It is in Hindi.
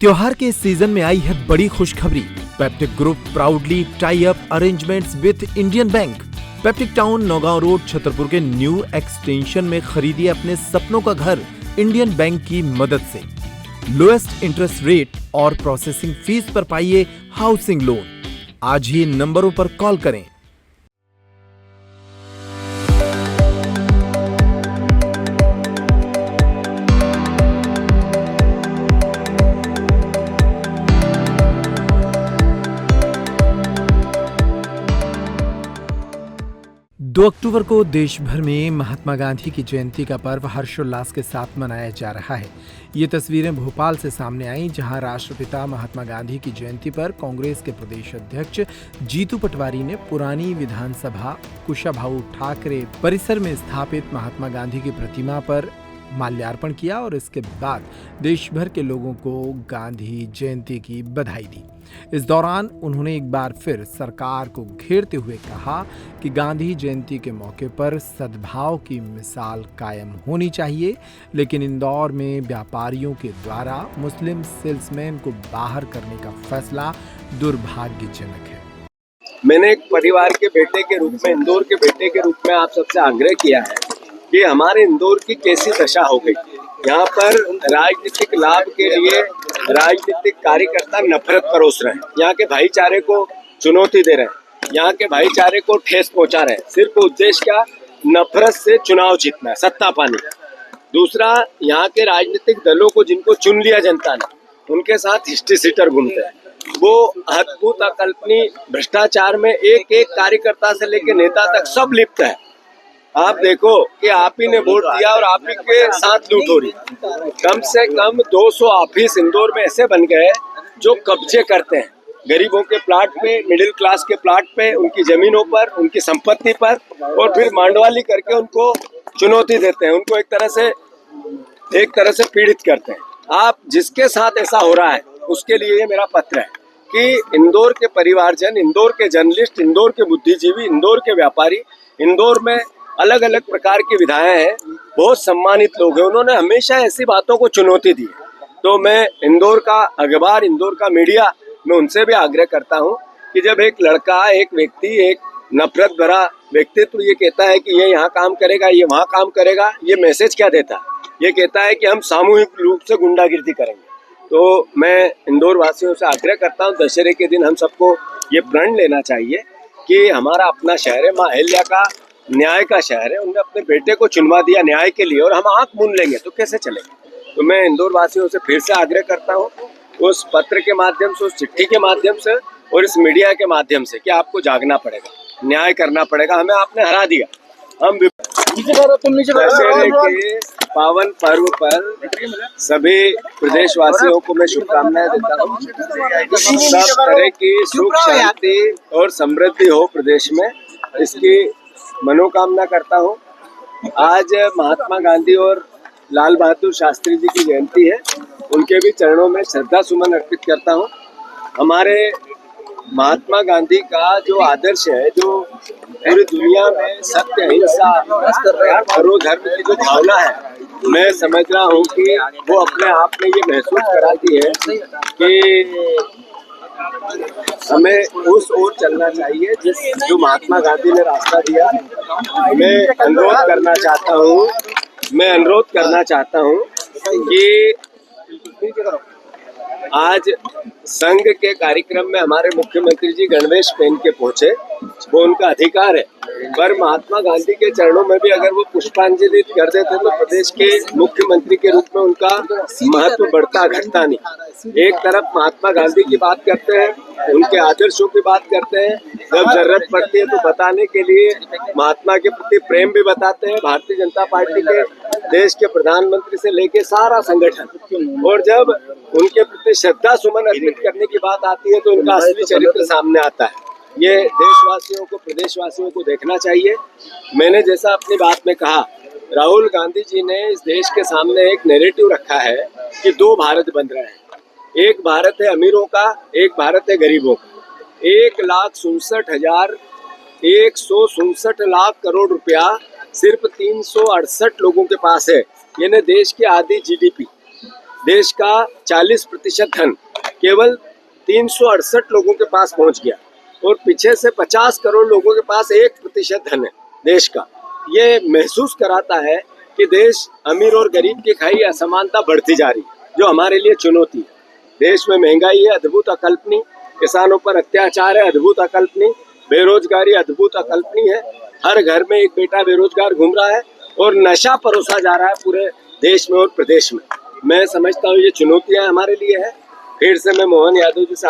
त्योहार के इस सीजन में आई है बड़ी खुशखबरी। Peptic group proudly tie up arrangements with Indian bank. Peptic town Naugaon road Chhatarpur के न्यू एक्सटेंशन में खरीदिए अपने सपनों का घर इंडियन बैंक की मदद से। लोएस्ट इंटरेस्ट रेट और प्रोसेसिंग फीस पर पाइए हाउसिंग लोन। आज ही इन नंबरों पर कॉल करें। 2 अक्टूबर को देश भर में महात्मा गांधी की जयंती का पर्व हर्षोल्लास के साथ मनाया जा रहा है। ये तस्वीरें भोपाल से सामने आई, जहां राष्ट्रपिता महात्मा गांधी की जयंती पर कांग्रेस के प्रदेश अध्यक्ष जीतू पटवारी ने पुरानी विधानसभा कुशाभाऊ ठाकरे परिसर में स्थापित महात्मा गांधी की प्रतिमा पर माल्यार्पण किया और इसके बाद देश भर के लोगों को गांधी जयंती की बधाई दी। इस दौरान उन्होंने एक बार फिर सरकार को घेरते हुए कहा कि गांधी जयंती के मौके पर सद्भाव की मिसाल कायम होनी चाहिए, लेकिन इंदौर में व्यापारियों के द्वारा मुस्लिम सेल्समैन को बाहर करने का फैसला दुर्भाग्यजनक है। मैंने एक परिवार के बेटे के रूप में, इंदौर के बेटे के रूप में आप सबसे आग्रह किया है कि हमारे इंदौर की कैसी दशा हो गई। यहाँ पर राजनीतिक लाभ के लिए राजनीतिक कार्यकर्ता नफरत परोस रहे हैं, यहाँ के भाईचारे को चुनौती दे रहे हैं, यहाँ के भाईचारे को ठेस पहुंचा रहे हैं। सिर्फ उद्देश्य क्या? नफरत से चुनाव जीतना है, सत्ता पानी। दूसरा, यहाँ के राजनीतिक दलों को जिनको चुन लिया जनता ने, उनके साथ हिस्ट्री सीटर घूमते हैं। वो अद्भुत अकल्पनीय भ्रष्टाचार में एक एक कार्यकर्ता से लेकर नेता तक सब लिप्त है। आप देखो कि आप ही ने वोट दिया और आप ही के साथ लूट हो रही। कम से कम 200 ऑफिस इंदौर में ऐसे बन गए जो कब्जे करते हैं गरीबों के प्लाट पे, मिडिल क्लास के प्लाट पे, उनकी जमीनों पर, उनकी संपत्ति पर, और फिर मांडवाली करके उनको चुनौती देते हैं, उनको एक तरह से पीड़ित करते हैं। आप जिसके साथ ऐसा हो रहा है उसके लिए ये मेरा पत्र है कि इंदौर के परिवारजन, इंदौर के जर्नलिस्ट, इंदौर के बुद्धिजीवी, इंदौर के व्यापारी, इंदौर में अलग अलग प्रकार की विधाएं हैं, बहुत सम्मानित लोग हैं, उन्होंने हमेशा ऐसी बातों को चुनौती दी। तो मैं इंदौर का अखबार, इंदौर का मीडिया, मैं उनसे भी आग्रह करता हूं कि जब एक लड़का, एक व्यक्ति, एक नफरत भरा व्यक्तित्व ये कहता है कि ये यहाँ काम करेगा, ये वहाँ काम करेगा, ये मैसेज क्या देता है? ये कहता है कि हम सामूहिक रूप से गुंडागिर्दी करेंगे। तो मैं इंदौर वासियों से आग्रह करता हूँ, दशहरे के दिन हम सबको ये प्रण लेना चाहिए कि हमारा अपना शहर है, माँ अहिल्या का न्याय का शहर है। उन्होंने अपने बेटे को चुनवा दिया न्याय के लिए, और हम आंख मूंद लेंगे तो कैसे चलेंगे? तो मैं इंदौर वासियों से फिर से आग्रह करता हूँ, उस पत्र के माध्यम से, उस चिट्ठी के माध्यम से और इस मीडिया के माध्यम से, कि आपको जागना पड़ेगा, न्याय करना पड़ेगा। हमें आपने हरा दिया। हम दशहरे के पावन पर्व पर सभी प्रदेशवासियों को मैं शुभकामनाएं देता हूँ। सब तरह की सुख शांति और समृद्धि हो प्रदेश में, इसकी मनोकामना करता हूँ। आज महात्मा गांधी और लाल बहादुर शास्त्री जी की जयंती है, उनके भी चरणों में श्रद्धा सुमन अर्पित करता हूँ। हमारे महात्मा गांधी का जो आदर्श है, जो पूरी दुनिया में सत्य, अहिंसा, करो धर्म की जो भावना है, मैं समझ रहा हूँ कि वो अपने आप में ये महसूस कराती है कि हमें उस ओर चलना चाहिए जो महात्मा गांधी ने रास्ता दिया। मैं अनुरोध करना चाहता हूँ कि आज संघ के कार्यक्रम में हमारे मुख्यमंत्री जी गणवेश पहन के पहुंचे, वो उनका अधिकार है, पर महात्मा गांधी के चरणों में भी अगर वो पुष्पांजलि कर देते तो प्रदेश के मुख्यमंत्री के रूप में उनका महत्व बढ़ता घटता नहीं। एक तरफ महात्मा गांधी की बात करते हैं, उनके आदर्शों की बात करते हैं, जब जरूरत पड़ती है तो बताने के लिए महात्मा के प्रति प्रेम भी बताते हैं भारतीय जनता पार्टी के, देश के प्रधानमंत्री से लेके सारा संगठन, और जब उनके प्रति श्रद्धा सुमन अर्पित करने की बात आती है तो उनका असली चरित्र सामने आता है। ये देशवासियों को, प्रदेशवासियों को देखना चाहिए। मैंने जैसा अपनी बात में कहा, राहुल गांधी जी ने इस देश के सामने एक नैरेटिव रखा है कि 2 भारत बन रहे हैं। एक भारत है अमीरों का, एक भारत है गरीबों का। 1,67 लाख करोड़ रुपया सिर्फ 368 लोगों के पास है, यानी देश की आधी जीडीपी। देश का 40% धन केवल 368 लोगों के पास पहुंच गया और पीछे से 50 करोड़ लोगों के पास 1% धन है देश का। ये महसूस कराता है कि देश अमीर और गरीब की खाई असमानता बढ़ती जा रही है, जो हमारे लिए चुनौती है। देश में महंगाई है अद्भुत अकल्पनीय, किसानों पर अत्याचार है अद्भुत अकल्पनीय, बेरोजगारी अद्भुत अकल्पनीय है। हर घर में एक बेटा बेरोजगार घूम रहा है और नशा परोसा जा रहा है पूरे देश में और प्रदेश में। मैं समझता हूँ ये चुनौतियां हमारे लिए है। फिर से मैं मोहन यादव जी से